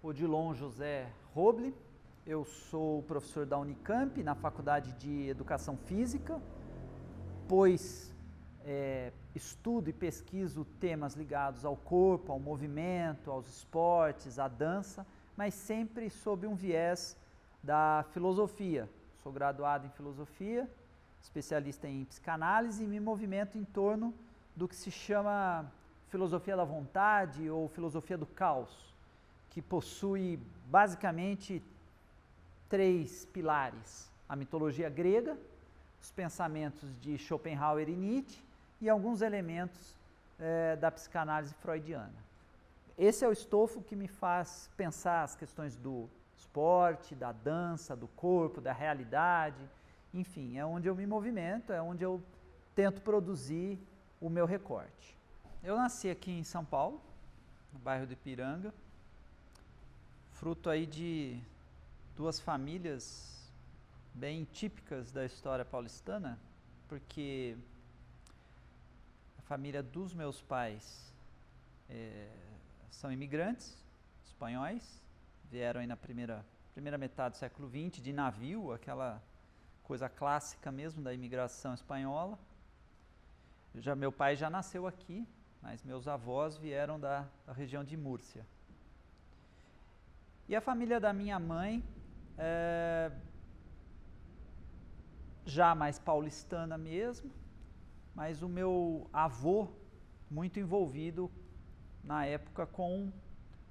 Odilon José Roble, eu sou professor da Unicamp, na Faculdade de Educação Física, pois estudo e pesquiso temas ligados ao corpo, ao movimento, aos esportes, à dança, mas sempre sob um viés da filosofia. Sou graduado em filosofia, especialista em psicanálise e me movimento em torno do que se chama filosofia da vontade ou filosofia do caos, que possui basicamente 3 pilares: a mitologia grega, os pensamentos de Schopenhauer e Nietzsche e alguns elementos da psicanálise freudiana. Esse é o estofo que me faz pensar as questões do esporte, da dança, do corpo, da realidade, enfim, é onde eu me movimento, é onde eu tento produzir o meu recorte. Eu nasci aqui em São Paulo, no bairro do Ipiranga, fruto aí de 2 famílias bem típicas da história paulistana, porque a família dos meus pais são imigrantes espanhóis, vieram aí na primeira metade do século XX, de navio, aquela coisa clássica mesmo da imigração espanhola. Meu pai já nasceu aqui, mas meus avós vieram da região de Múrcia. E a família da minha mãe, já mais paulistana mesmo, mas o meu avô muito envolvido na época com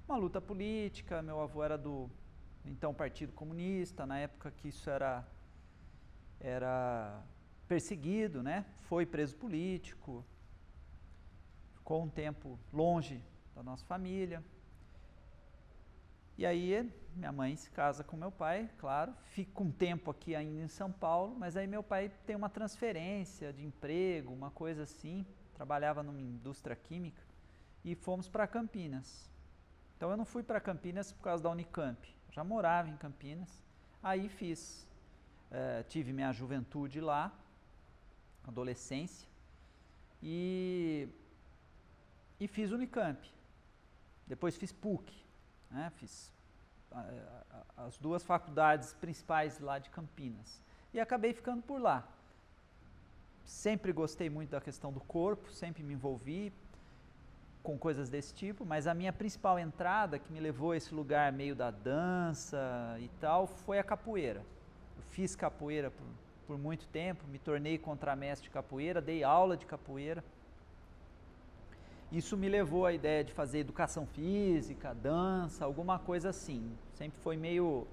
uma luta política. Meu avô era do então Partido Comunista, na época que isso era perseguido, né? Foi preso político, ficou um tempo longe da nossa família. E aí minha mãe se casa com meu pai, claro, fica um tempo aqui ainda em São Paulo, mas aí meu pai tem uma transferência de emprego, uma coisa assim, trabalhava numa indústria química, e fomos para Campinas. Então eu não fui para Campinas por causa da Unicamp, eu já morava em Campinas, aí tive minha juventude lá, adolescência, e fiz Unicamp, depois fiz PUC, né? Fiz as 2 faculdades principais lá de Campinas e acabei ficando por lá. Sempre gostei muito da questão do corpo, sempre me envolvi com coisas desse tipo, mas a minha principal entrada, que me levou a esse lugar meio da dança e tal, foi a capoeira. Eu fiz capoeira por muito tempo, me tornei contramestre de capoeira, dei aula de capoeira. Isso me levou à ideia de fazer educação física, dança, alguma coisa assim. Sempre foi meio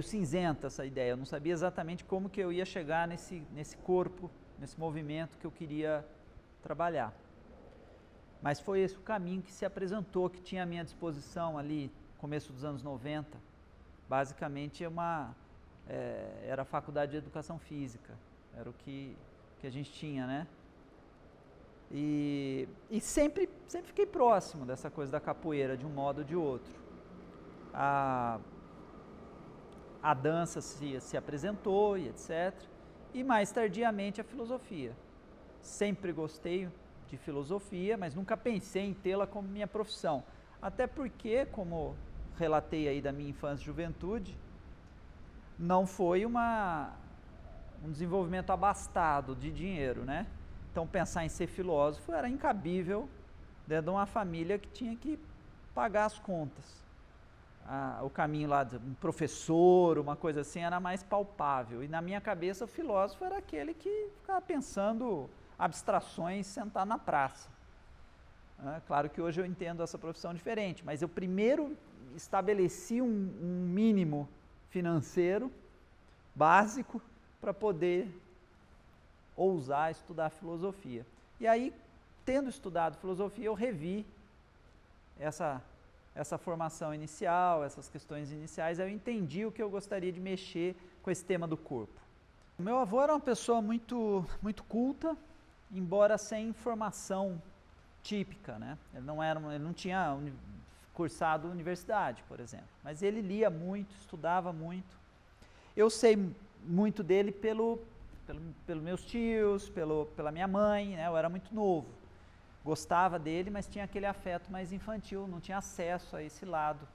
cinzenta essa ideia, eu não sabia exatamente como que eu ia chegar nesse corpo, nesse movimento que eu queria trabalhar. Mas foi esse o caminho que se apresentou, que tinha à minha disposição ali, começo dos anos 90. Basicamente era a faculdade de educação física, era o que a gente tinha, né? E sempre fiquei próximo dessa coisa da capoeira, de um modo ou de outro. A dança se apresentou e etc. E mais tardiamente a filosofia. Sempre gostei de filosofia, mas nunca pensei em tê-la como minha profissão. Até porque, como relatei aí da minha infância e juventude, não foi um desenvolvimento abastado de dinheiro, né? Então pensar em ser filósofo era incabível dentro de uma família que tinha que pagar as contas. O caminho lá de um professor, uma coisa assim, era mais palpável. E na minha cabeça o filósofo era aquele que ficava pensando abstrações sentado na praça. Claro que hoje eu entendo essa profissão diferente, mas eu primeiro estabeleci um mínimo financeiro básico para poder ousar estudar filosofia. E aí, tendo estudado filosofia, eu revi essa formação inicial, essas questões iniciais, aí eu entendi o que eu gostaria de mexer com esse tema do corpo. O meu avô era uma pessoa muito culta, embora sem formação típica, né? Ele não tinha cursado universidade, por exemplo, mas ele lia muito, estudava muito. Eu sei muito dele pelos meus tios, pela minha mãe, né? Eu era muito novo, gostava dele, mas tinha aquele afeto mais infantil, não tinha acesso a esse lado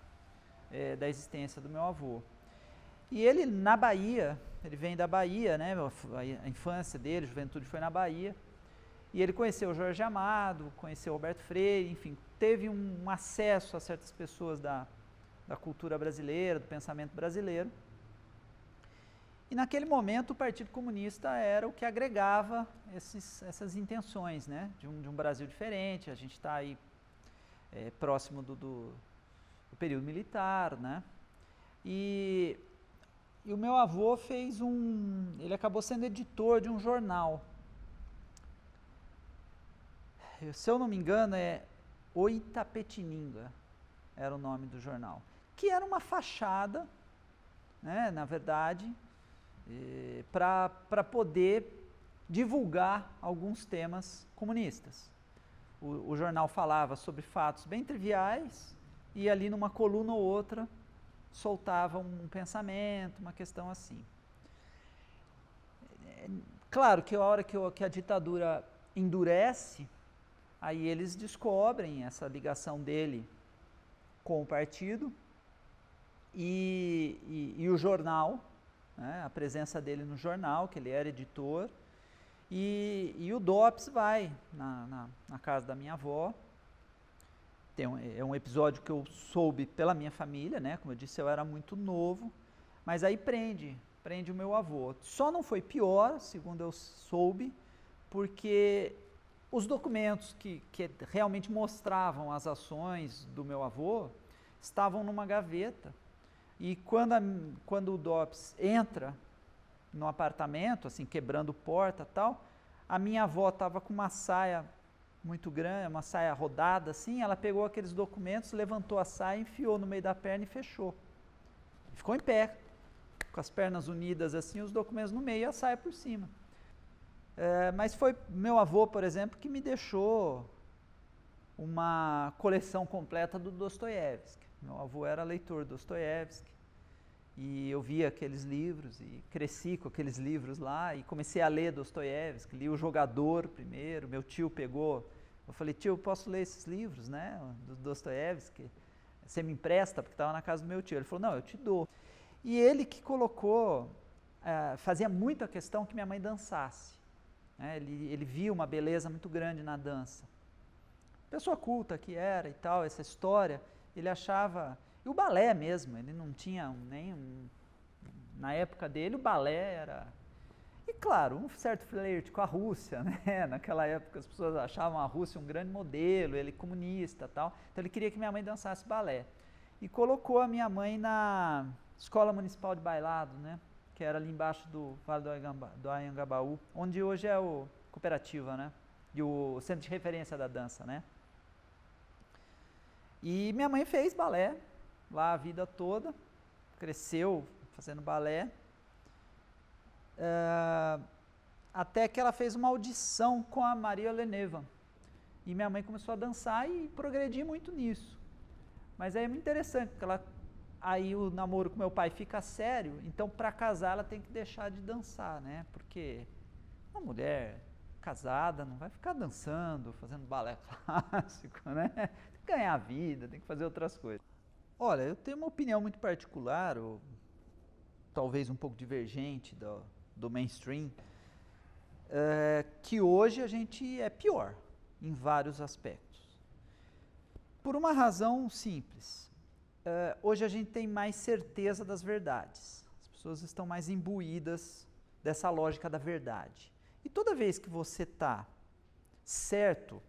da existência do meu avô. E ele na Bahia, ele vem da Bahia, né, a infância dele, a juventude foi na Bahia, e ele conheceu o Jorge Amado, conheceu o Roberto Freire, enfim, teve um acesso a certas pessoas da cultura brasileira, do pensamento brasileiro. E naquele momento o Partido Comunista era o que agregava essas intenções, né, de um Brasil diferente. A gente está aí próximo do período militar, né, e o meu avô ele acabou sendo editor de um jornal. Se eu não me engano, O Itapetininga era o nome do jornal, que era uma fachada, né, na verdade, para poder divulgar alguns temas comunistas. O jornal falava sobre fatos bem triviais e ali numa coluna ou outra soltava um pensamento, uma questão assim. Claro que a hora que a ditadura endurece, aí eles descobrem essa ligação dele com o partido e o jornal, né, a presença dele no jornal, que ele era editor, e o DOPS vai na casa da minha avó. É um episódio que eu soube pela minha família, né, como eu disse, eu era muito novo, mas aí prende o meu avô. Só não foi pior, segundo eu soube, porque os documentos que realmente mostravam as ações do meu avô estavam numa gaveta, e quando o DOPS entra no apartamento, assim, quebrando porta e tal, a minha avó estava com uma saia muito grande, uma saia rodada assim, ela pegou aqueles documentos, levantou a saia, enfiou no meio da perna e fechou. Ficou em pé, com as pernas unidas assim, os documentos no meio e a saia por cima. Mas foi meu avô, por exemplo, que me deixou uma coleção completa do Dostoiévski. Meu avô era leitor do Dostoiévski e eu via aqueles livros e cresci com aqueles livros lá e comecei a ler Dostoiévski, li O Jogador primeiro, meu tio pegou, eu falei, tio, eu posso ler esses livros, né, do Dostoiévski? Você me empresta? Porque estava na casa do meu tio. Ele falou, não, eu te dou. E ele que colocou, fazia muita questão que minha mãe dançasse. Ele via uma beleza muito grande na dança. Pessoa culta que era e tal, essa história, ele achava... E o balé mesmo, ele não tinha na época dele, o balé era... E claro, um certo flerte com a Rússia, né? Naquela época as pessoas achavam a Rússia um grande modelo, ele comunista e tal. Então ele queria que minha mãe dançasse balé. E colocou a minha mãe na Escola Municipal de Bailado, né? Que era ali embaixo do Vale do Anhangabaú, onde hoje é o Cooperativa, né? E o centro de referência da dança, né? E minha mãe fez balé lá a vida toda, cresceu fazendo balé, até que ela fez uma audição com a Maria Leneva. E minha mãe começou a dançar e progredir muito nisso. Mas aí é muito interessante, porque aí o namoro com meu pai fica sério, então para casar ela tem que deixar de dançar, né? Porque uma mulher casada não vai ficar dançando, fazendo balé clássico, né? Tem que ganhar a vida, tem que fazer outras coisas. Olha, eu tenho uma opinião muito particular, ou talvez um pouco divergente do mainstream, que hoje a gente é pior em vários aspectos. Por uma razão simples. Hoje a gente tem mais certeza das verdades. As pessoas estão mais imbuídas dessa lógica da verdade. E toda vez que você está certo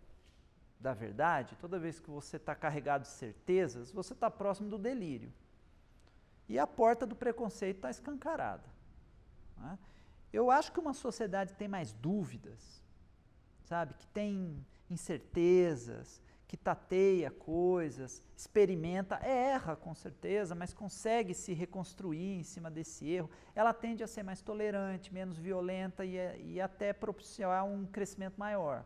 da verdade, toda vez que você está carregado de certezas, você está próximo do delírio. E a porta do preconceito está escancarada. Né? Eu acho que uma sociedade que tem mais dúvidas, sabe, que tem incertezas, que tateia coisas, experimenta, erra com certeza, mas consegue se reconstruir em cima desse erro, ela tende a ser mais tolerante, menos violenta e até propiciar um crescimento maior.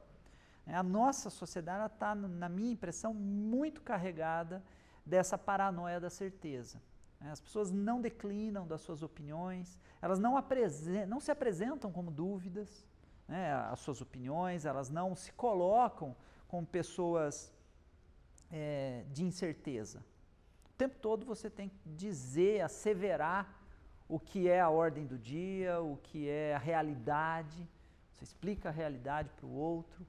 A nossa sociedade está, na minha impressão, muito carregada dessa paranoia da certeza. As pessoas não declinam das suas opiniões, elas não se apresentam como dúvidas, né, as suas opiniões, elas não se colocam como pessoas de incerteza. tempo todo você tem que dizer, asseverar o que é a ordem do dia, o que é a realidade. Você explica a realidade para o outro.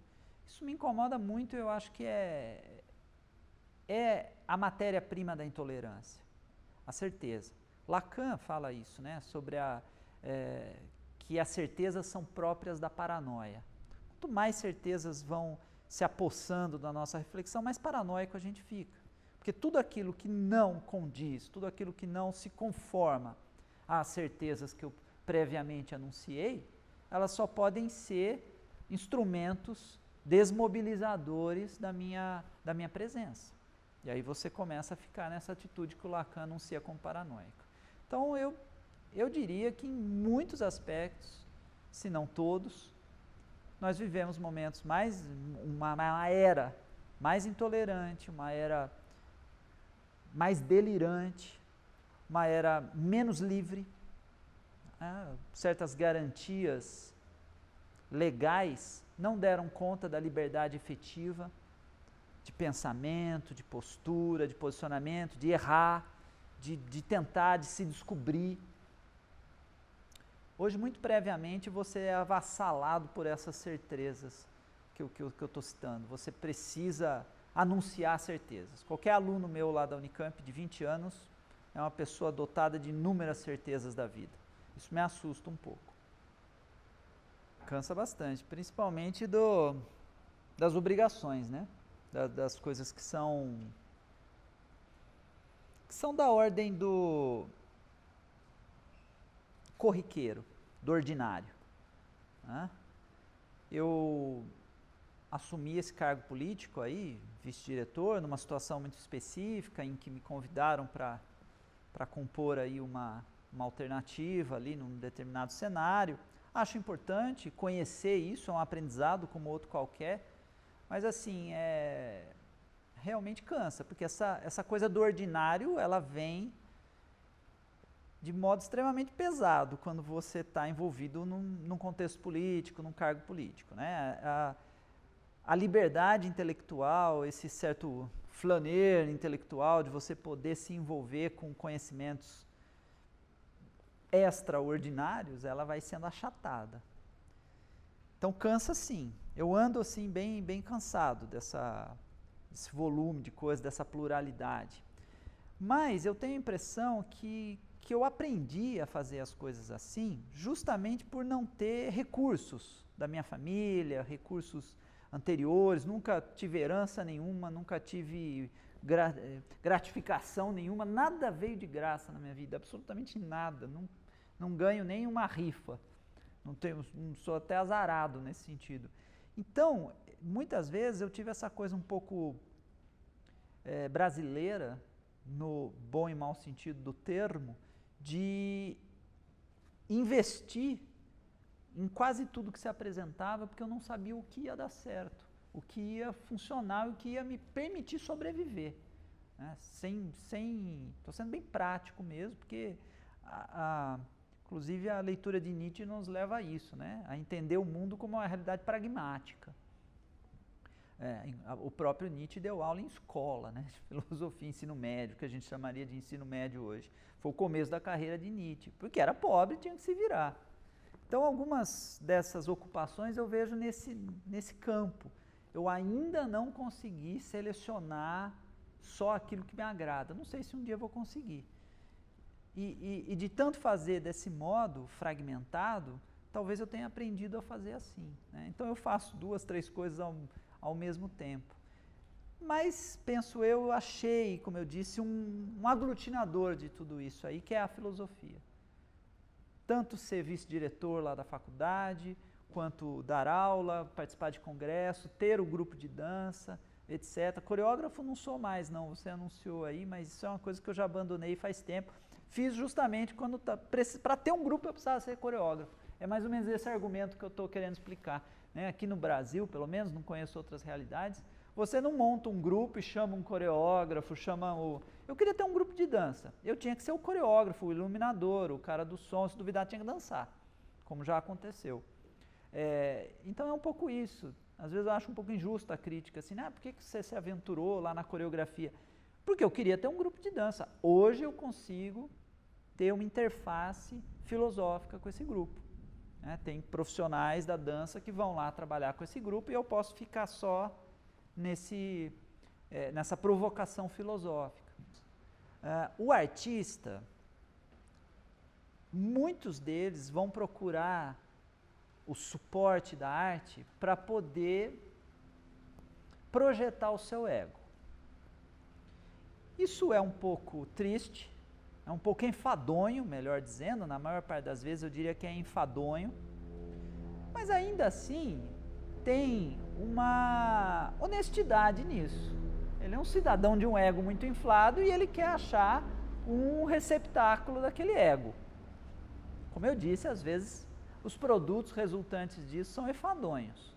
Isso me incomoda muito, eu acho que é a matéria-prima da intolerância, a certeza. Lacan fala isso, né, sobre que as certezas são próprias da paranoia. Quanto mais certezas vão se apossando da nossa reflexão, mais paranoico a gente fica. Porque tudo aquilo que não condiz, tudo aquilo que não se conforma às certezas que eu previamente anunciei, elas só podem ser instrumentos desmobilizadores da minha presença. E aí você começa a ficar nessa atitude que o Lacan anuncia como paranoico. Então eu diria que em muitos aspectos, se não todos, nós vivemos momentos uma era mais intolerante, uma era mais delirante, uma era menos livre, certas garantias legais não deram conta da liberdade efetiva, de pensamento, de postura, de posicionamento, de errar, de tentar, de se descobrir. Hoje, muito previamente, você é avassalado por essas certezas que eu estou citando. Você precisa anunciar certezas. Qualquer aluno meu lá da Unicamp de 20 anos é uma pessoa dotada de inúmeras certezas da vida. Isso me assusta um pouco. Cansa bastante, principalmente das obrigações, né? Das coisas que são da ordem do corriqueiro, do ordinário. Né? Eu assumi esse cargo político aí, vice-diretor, numa situação muito específica, em que me convidaram para compor aí uma alternativa ali num determinado cenário. Acho importante conhecer isso, é um aprendizado como outro qualquer, mas assim, realmente cansa, porque essa coisa do ordinário, ela vem de modo extremamente pesado quando você está envolvido num contexto político, num cargo político. Né? A liberdade intelectual, esse certo flaner intelectual de você poder se envolver com conhecimentos extraordinários, ela vai sendo achatada. Então cansa sim. Eu ando assim bem cansado desse volume de coisas, dessa pluralidade. Mas eu tenho a impressão que eu aprendi a fazer as coisas assim justamente por não ter recursos da minha família, recursos anteriores, nunca tive herança nenhuma, nunca tive gratificação nenhuma, nada veio de graça na minha vida, absolutamente nada, não ganho nem uma rifa, não sou até azarado nesse sentido. Então, muitas vezes eu tive essa coisa um pouco brasileira, no bom e mau sentido do termo, de investir em quase tudo que se apresentava, porque eu não sabia o que ia dar certo, o que ia funcionar, o que ia me permitir sobreviver. Né? Estou sendo bem prático mesmo, porque inclusive a leitura de Nietzsche nos leva a isso, né? A entender o mundo como uma realidade pragmática. O próprio Nietzsche deu aula em escola, né, de filosofia, ensino médio, que a gente chamaria de ensino médio hoje. Foi o começo da carreira de Nietzsche, porque era pobre e tinha que se virar. Então, algumas dessas ocupações eu vejo nesse campo. Eu ainda não consegui selecionar só aquilo que me agrada. Não sei se um dia eu vou conseguir. E de tanto fazer desse modo fragmentado, talvez eu tenha aprendido a fazer assim. Né? Então, eu faço 2, 3 coisas ao mesmo tempo. Mas, penso eu, achei, como eu disse, um aglutinador de tudo isso aí, que é a filosofia. Tanto ser vice-diretor lá da faculdade, quanto dar aula, participar de congresso, ter o grupo de dança, etc. Coreógrafo não sou mais, não, você anunciou aí, mas isso é uma coisa que eu já abandonei faz tempo. Fiz justamente quando, para ter um grupo eu precisava ser coreógrafo. É mais ou menos esse argumento que eu estou querendo explicar. Né? Aqui no Brasil, pelo menos, não conheço outras realidades, você não monta um grupo e chama um coreógrafo, Eu queria ter um grupo de dança, eu tinha que ser o coreógrafo, o iluminador, o cara do som, se duvidar tinha que dançar, como já aconteceu. Então é um pouco isso. Às vezes eu acho um pouco injusta a crítica, assim, por que você se aventurou lá na coreografia? Porque eu queria ter um grupo de dança. Hoje eu consigo ter uma interface filosófica com esse grupo. Né? Tem profissionais da dança que vão lá trabalhar com esse grupo e eu posso ficar só nessa provocação filosófica. O artista, muitos deles vão procurar o suporte da arte para poder projetar o seu ego. Isso é um pouco triste, é um pouco enfadonho, melhor dizendo, na maior parte das vezes eu diria que é enfadonho, mas ainda assim tem uma honestidade nisso. Ele é um cidadão de um ego muito inflado e ele quer achar um receptáculo daquele ego. Como eu disse, às vezes os produtos resultantes disso são enfadonhos,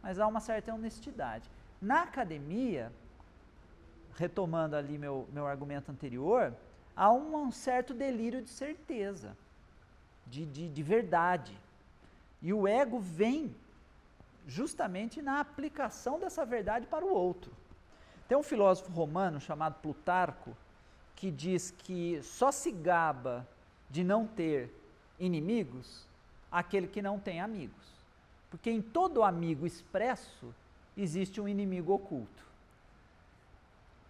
mas há uma certa honestidade. Na academia, retomando ali meu argumento anterior, há um certo delírio de certeza, de verdade. E o ego vem justamente na aplicação dessa verdade para o outro. Tem um filósofo romano chamado Plutarco, que diz que só se gaba de não ter inimigos aquele que não tem amigos. Porque em todo amigo expresso existe um inimigo oculto.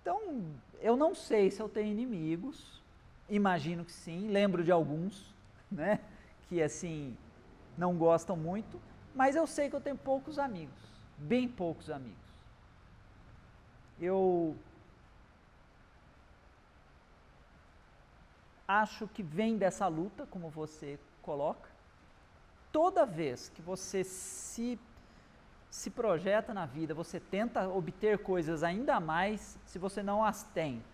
Então, eu não sei se eu tenho inimigos, imagino que sim, lembro de alguns, né, que assim, não gostam muito, mas eu sei que eu tenho poucos amigos, bem poucos amigos. Eu acho que vem dessa luta, como você coloca. Toda vez que você se projeta na vida, você tenta obter coisas ainda mais se você não as tem.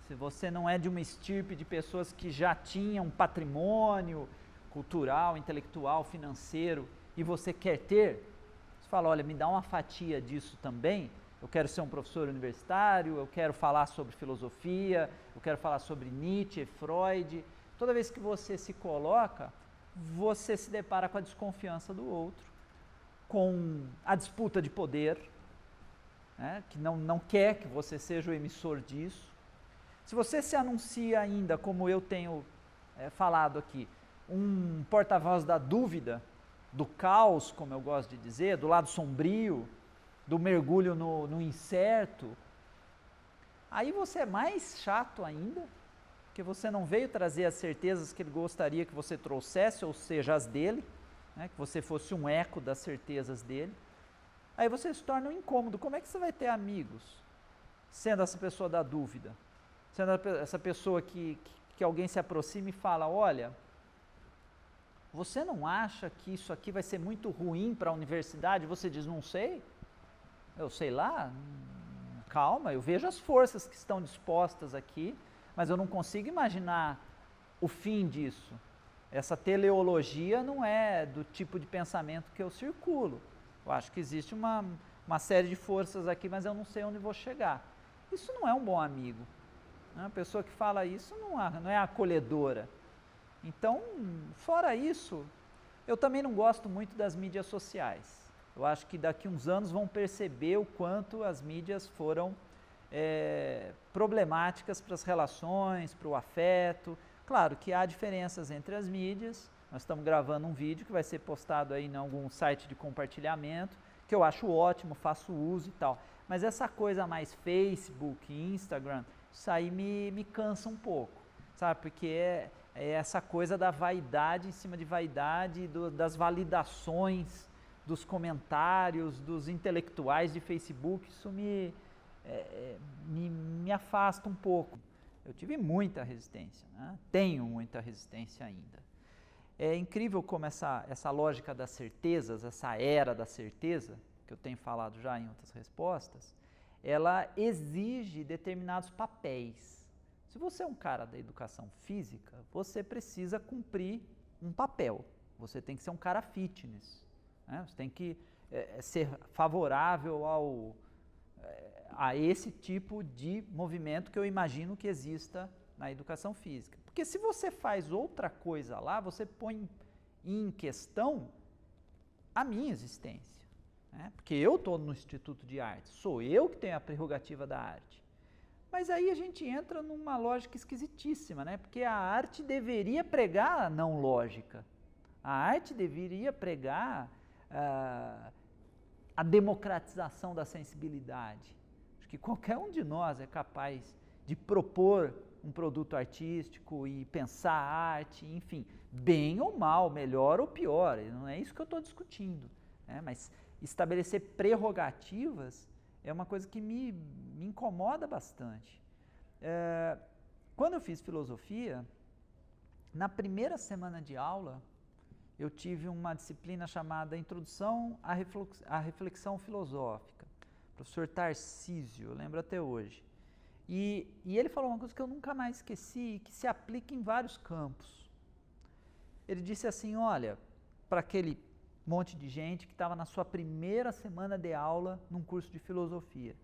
Se você não é de uma estirpe de pessoas que já tinham patrimônio cultural, intelectual, financeiro, e você quer ter, você fala, olha, me dá uma fatia disso também, eu quero ser um professor universitário, eu quero falar sobre filosofia, eu quero falar sobre Nietzsche, Freud. Toda vez que você se coloca, você se depara com a desconfiança do outro, com a disputa de poder, né, que não quer que você seja o emissor disso. Se você se anuncia ainda, como eu tenho falado aqui, um porta-voz da dúvida, do caos, como eu gosto de dizer, do lado sombrio, do mergulho no incerto, aí você é mais chato ainda, porque você não veio trazer as certezas que ele gostaria que você trouxesse, ou seja, as dele, né, que você fosse um eco das certezas dele. Aí você se torna um incômodo. Como é que você vai ter amigos sendo essa pessoa da dúvida? Sendo essa pessoa que alguém se aproxima e fala, olha, você não acha que isso aqui vai ser muito ruim para a universidade? Você diz, não sei. Eu sei lá, calma, eu vejo as forças que estão dispostas aqui, mas eu não consigo imaginar o fim disso. Essa teleologia não é do tipo de pensamento que eu circulo. Eu acho que existe uma série de forças aqui, mas eu não sei onde vou chegar. Isso não é um bom amigo. Uma pessoa que fala isso não é acolhedora. Então, fora isso, eu também não gosto muito das mídias sociais. Eu acho que daqui uns anos vão perceber o quanto as mídias foram problemáticas para as relações, para o afeto. Claro que há diferenças entre as mídias. Nós estamos gravando um vídeo que vai ser postado aí em algum site de compartilhamento, que eu acho ótimo, faço uso e tal. Mas essa coisa mais Facebook, Instagram, isso aí me cansa um pouco, sabe? Porque é essa coisa da vaidade em cima de vaidade, das validações, dos comentários, dos intelectuais de Facebook, isso me afasta um pouco. Eu tive muita resistência, né? Tenho muita resistência ainda. É incrível como essa lógica das certezas, essa era da certeza, que eu tenho falado já em outras respostas, ela exige determinados papéis. Se você é um cara da educação física, você precisa cumprir um papel. Você tem que ser um cara fitness, né? Você tem que ser favorável a esse tipo de movimento que eu imagino que exista na educação física. Porque se você faz outra coisa lá, você põe em questão a minha existência, né? Porque eu estou no Instituto de Artes, sou eu que tenho a prerrogativa da arte. Mas aí a gente entra numa lógica esquisitíssima, né? Porque a arte deveria pregar a não lógica. A arte deveria pregar a democratização da sensibilidade. Acho que qualquer um de nós é capaz de propor um produto artístico e pensar a arte, enfim, bem ou mal, melhor ou pior, não é isso que eu estou discutindo, né? Mas estabelecer prerrogativas é uma coisa que me incomoda bastante. Quando eu fiz filosofia, na primeira semana de aula, eu tive uma disciplina chamada Introdução à Reflexão Filosófica, professor Tarcísio, eu lembro até hoje. E ele falou uma coisa que eu nunca mais esqueci, que se aplica em vários campos. Ele disse assim, olha, para aquele monte de gente que estava na sua primeira semana de aula num curso de filosofia.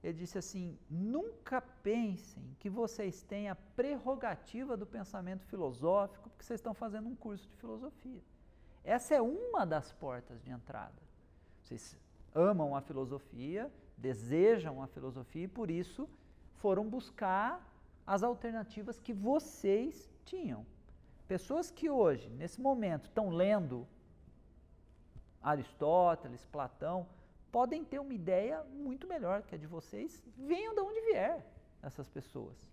Ele disse assim, nunca pensem que vocês têm a prerrogativa do pensamento filosófico porque vocês estão fazendo um curso de filosofia. Essa é uma das portas de entrada. Vocês amam a filosofia, desejam a filosofia e por isso foram buscar as alternativas que vocês tinham. Pessoas que hoje, nesse momento, estão lendo Aristóteles, Platão, podem ter uma ideia muito melhor que a de vocês, venham de onde vier essas pessoas.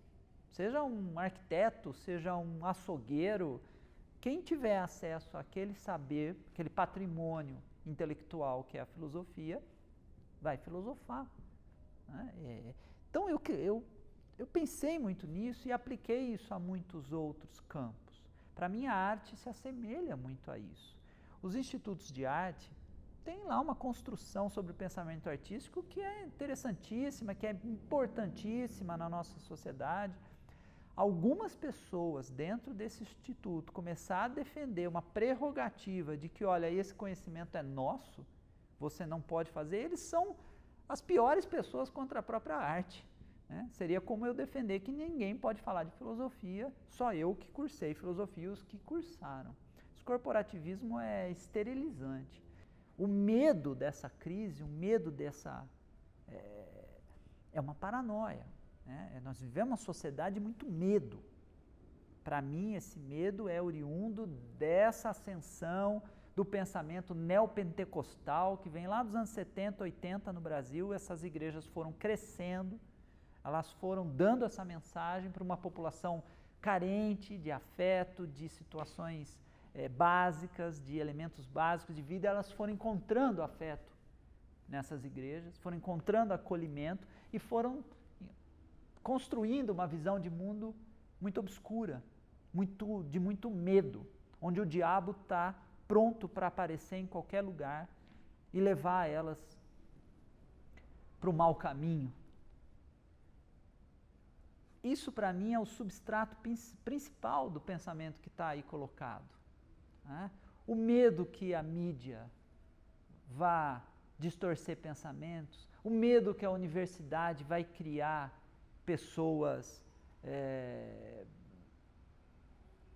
Seja um arquiteto, seja um açougueiro, quem tiver acesso àquele saber, aquele patrimônio intelectual que é a filosofia, vai filosofar, né? Então eu pensei muito nisso e apliquei isso a muitos outros campos. Para mim a arte se assemelha muito a isso. Os institutos de arte têm lá uma construção sobre o pensamento artístico que é interessantíssima, que é importantíssima na nossa sociedade. Algumas pessoas dentro desse instituto começar a defender uma prerrogativa de que, olha, esse conhecimento é nosso, você não pode fazer, eles são as piores pessoas contra a própria arte, né? Seria como eu defender que ninguém pode falar de filosofia, só eu que cursei filosofia e os que cursaram. Esse corporativismo é esterilizante. O medo dessa crise, o medo dessa... é uma paranoia, né? Nós vivemos uma sociedade de muito medo. Para mim, esse medo é oriundo dessa ascensão do pensamento neopentecostal, que vem lá dos anos 70, 80 no Brasil. Essas igrejas foram crescendo, elas foram dando essa mensagem para uma população carente de afeto, de situações básicas, de elementos básicos de vida. Elas foram encontrando afeto nessas igrejas, foram encontrando acolhimento e foram construindo uma visão de mundo muito obscura, de muito medo, onde o diabo está pronto para aparecer em qualquer lugar e levar elas para o mau caminho. Isso, para mim, é o substrato principal do pensamento que está aí colocado, né? O medo que a mídia vá distorcer pensamentos, o medo que a universidade vai criar pessoas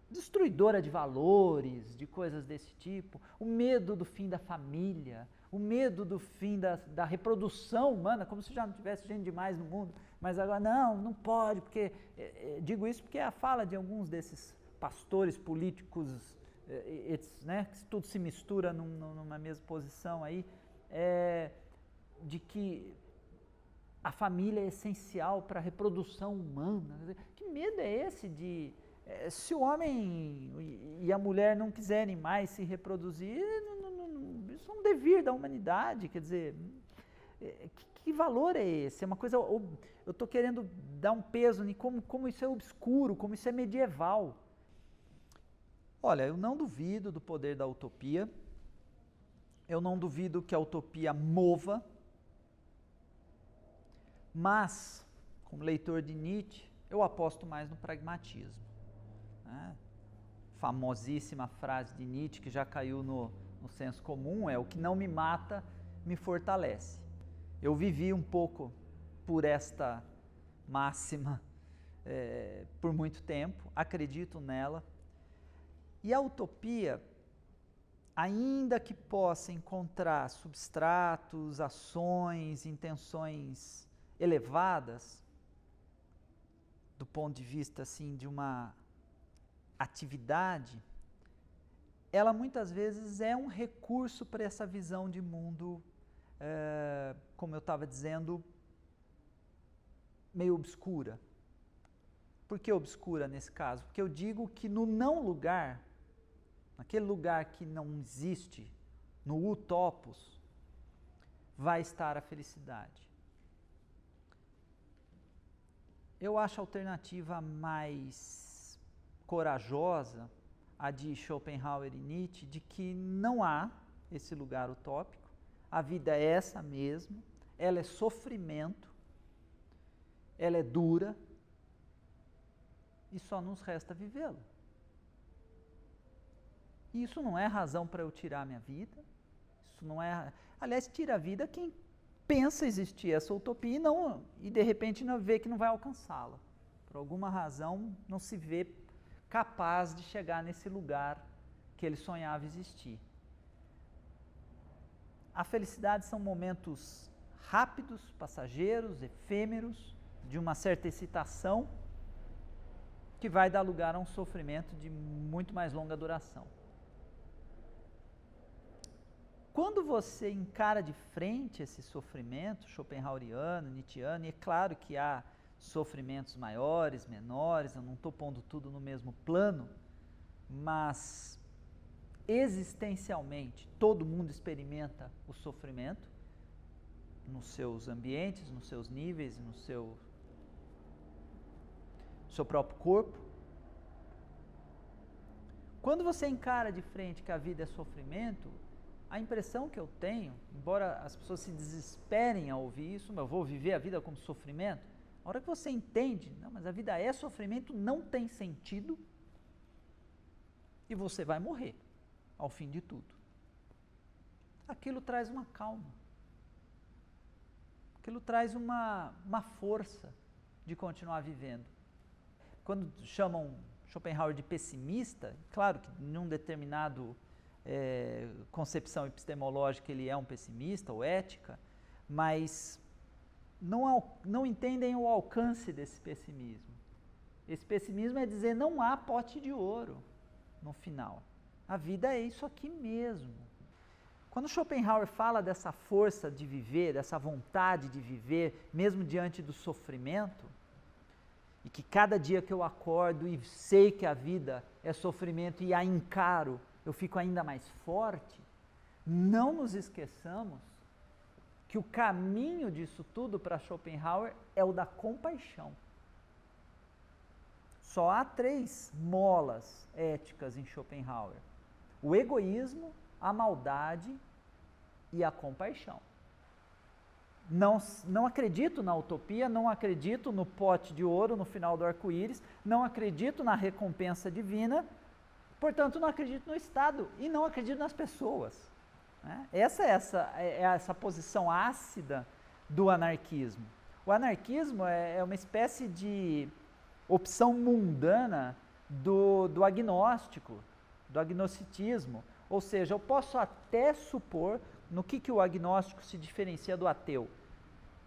destruidora de valores, de coisas desse tipo, o medo do fim da família, o medo do fim da reprodução humana, como se já não tivesse gente demais no mundo, mas agora não pode, porque, digo isso porque é a fala de alguns desses pastores políticos, né, que tudo se mistura numa mesma posição aí, de que a família é essencial para a reprodução humana. Que medo é esse de... se o homem e a mulher não quiserem mais se reproduzir, isso é um devir da humanidade, quer dizer, que valor é esse? É uma coisa, eu estou querendo dar um peso em como isso é obscuro, como isso é medieval. Olha, eu não duvido do poder da utopia, eu não duvido que a utopia mova, mas, como leitor de Nietzsche, eu aposto mais no pragmatismo. Famosíssima frase de Nietzsche, que já caiu no senso comum, é: o que não me mata, me fortalece. Eu vivi um pouco por esta máxima por muito tempo, acredito nela. E a utopia, ainda que possa encontrar substratos, ações, intenções elevadas, do ponto de vista assim de uma atividade, ela muitas vezes é um recurso para essa visão de mundo, como eu estava dizendo, meio obscura. Por que obscura nesse caso? Porque eu digo que no não lugar, naquele lugar que não existe, no utopos, vai estar a felicidade. Eu acho a alternativa mais corajosa, a de Schopenhauer e Nietzsche, de que não há esse lugar utópico, a vida é essa mesmo, ela é sofrimento, ela é dura, e só nos resta vivê-la. E isso não é razão para eu tirar a minha vida, isso não é... Aliás, tira a vida quem pensa existir essa utopia e de repente não vê que não vai alcançá-la. Por alguma razão não se vê capaz de chegar nesse lugar que ele sonhava existir. A felicidade são momentos rápidos, passageiros, efêmeros, de uma certa excitação, que vai dar lugar a um sofrimento de muito mais longa duração. Quando você encara de frente esse sofrimento schopenhaueriano, nietzschiano, e é claro que há sofrimentos maiores, menores, eu não estou pondo tudo no mesmo plano, mas existencialmente todo mundo experimenta o sofrimento nos seus ambientes, nos seus níveis, no seu próprio corpo. Quando você encara de frente que a vida é sofrimento, a impressão que eu tenho, embora as pessoas se desesperem ao ouvir isso, mas eu vou viver a vida como sofrimento, a hora que você entende, não, mas a vida é sofrimento, não tem sentido, e você vai morrer ao fim de tudo. Aquilo traz uma calma, aquilo traz uma força de continuar vivendo. Quando chamam Schopenhauer de pessimista, claro que em um determinado concepção epistemológica ele é um pessimista ou ética, mas não entendem o alcance desse pessimismo. Esse pessimismo é dizer não há pote de ouro no final. A vida é isso aqui mesmo. Quando Schopenhauer fala dessa força de viver, dessa vontade de viver, mesmo diante do sofrimento, e que cada dia que eu acordo e sei que a vida é sofrimento e a encaro, eu fico ainda mais forte, não nos esqueçamos que o caminho disso tudo para Schopenhauer é o da compaixão. Só há 3 molas éticas em Schopenhauer: o egoísmo, a maldade e a compaixão. Não acredito na utopia, não acredito no pote de ouro no final do arco-íris, não acredito na recompensa divina, portanto não acredito no Estado e não acredito nas pessoas. Né? Essa é essa posição ácida do anarquismo. O anarquismo é uma espécie de opção mundana do agnóstico, do agnosticismo. Ou seja, eu posso até supor no que o agnóstico se diferencia do ateu.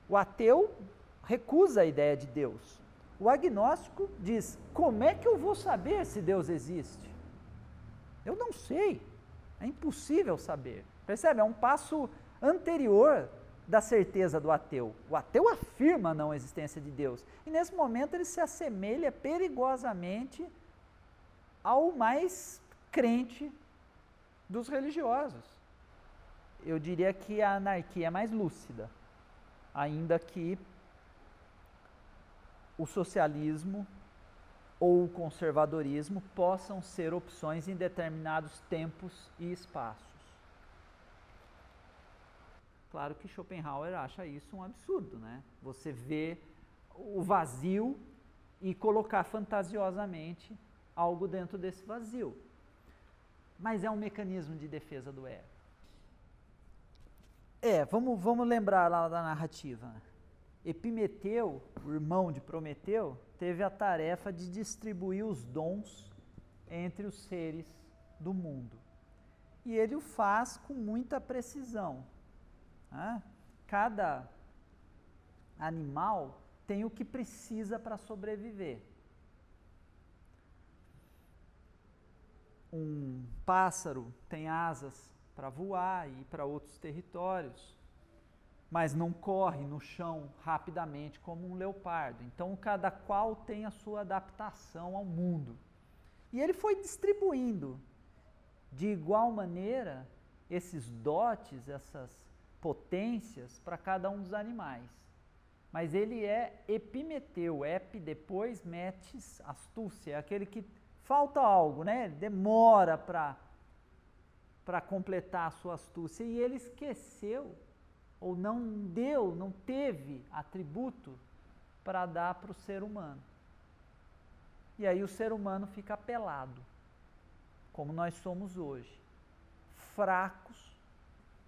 O ateu recusa a ideia de Deus. O agnóstico diz: como é que eu vou saber se Deus existe? Eu não sei, é impossível saber. Percebe? É um passo anterior da certeza do ateu. O ateu afirma a não existência de Deus. E nesse momento ele se assemelha perigosamente ao mais crente dos religiosos. Eu diria que a anarquia é mais lúcida, ainda que o socialismo ou o conservadorismo possam ser opções em determinados tempos e espaços. Claro que Schopenhauer acha isso um absurdo, né? Você vê o vazio e colocar fantasiosamente algo dentro desse vazio. Mas é um mecanismo de defesa do ego. Vamos lembrar lá da narrativa. Epimeteu, o irmão de Prometeu, teve a tarefa de distribuir os dons entre os seres do mundo. E ele o faz com muita precisão. Né? Cada animal tem o que precisa para sobreviver. Um pássaro tem asas para voar e ir para outros territórios, mas não corre no chão rapidamente como um leopardo. Então, cada qual tem a sua adaptação ao mundo. E ele foi distribuindo de igual maneira esses dotes, essas potências para cada um dos animais. Mas ele é epimeteu, epi depois, metes, astúcia, é aquele que falta algo, né? Ele demora para completar a sua astúcia e ele esqueceu ou não teve atributo para dar para o ser humano. E aí o ser humano fica pelado, como nós somos hoje, fracos,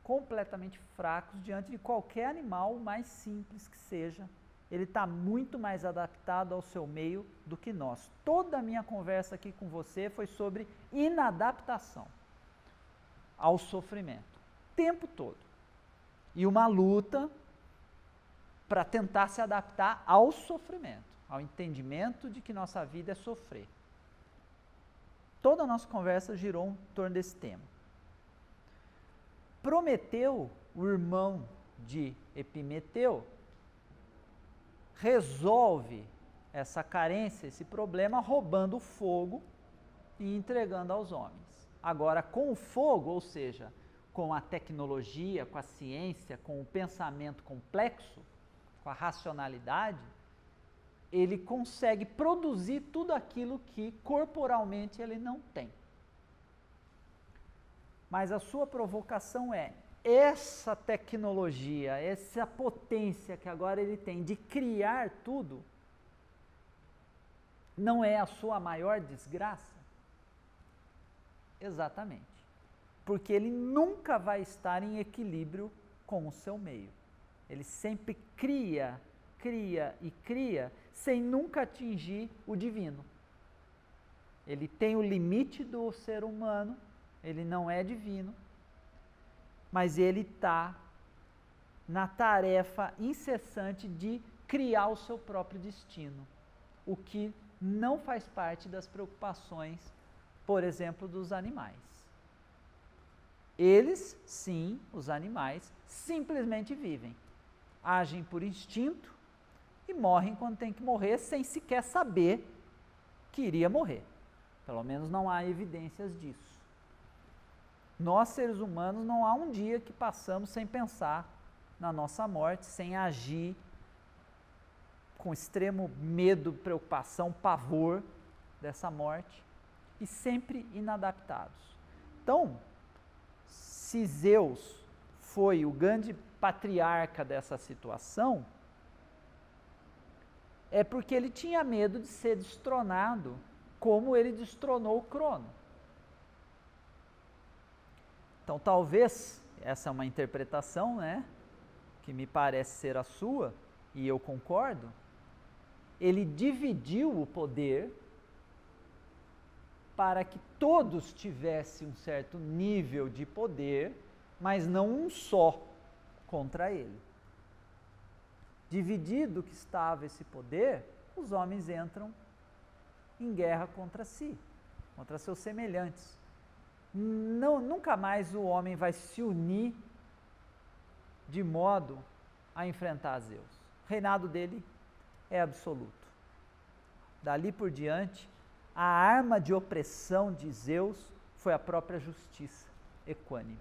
completamente fracos diante de qualquer animal mais simples que seja. Ele está muito mais adaptado ao seu meio do que nós. Toda a minha conversa aqui com você foi sobre inadaptação ao sofrimento, o tempo todo. E uma luta para tentar se adaptar ao sofrimento, ao entendimento de que nossa vida é sofrer. Toda a nossa conversa girou em torno desse tema. Prometeu, o irmão de Epimeteu, resolve essa carência, esse problema, roubando o fogo e entregando aos homens. Agora, com o fogo, ou seja, com a tecnologia, com a ciência, com o pensamento complexo, com a racionalidade, ele consegue produzir tudo aquilo que corporalmente ele não tem. Mas a sua provocação é, essa tecnologia, essa potência que agora ele tem de criar tudo, não é a sua maior desgraça? Exatamente. Porque ele nunca vai estar em equilíbrio com o seu meio. Ele sempre cria e cria, sem nunca atingir o divino. Ele tem o limite do ser humano, ele não é divino, mas ele está na tarefa incessante de criar o seu próprio destino, o que não faz parte das preocupações, por exemplo, dos animais. Eles, sim, os animais, simplesmente vivem, agem por instinto e morrem quando tem que morrer, sem sequer saber que iria morrer. Pelo menos não há evidências disso. Nós, seres humanos, não há um dia que passamos sem pensar na nossa morte, sem agir com extremo medo, preocupação, pavor dessa morte, e sempre inadaptados. Então, se Zeus foi o grande patriarca dessa situação, é porque ele tinha medo de ser destronado, como ele destronou Crono. Então, talvez, essa é uma interpretação, né, que me parece ser a sua, e eu concordo, ele dividiu o poder para que todos tivessem um certo nível de poder, mas não um só contra ele. Dividido que estava esse poder, os homens entram em guerra contra si, contra seus semelhantes. Nunca mais o homem vai se unir de modo a enfrentar Zeus. O reinado dele é absoluto. Dali por diante, a arma de opressão de Zeus foi a própria justiça equânime.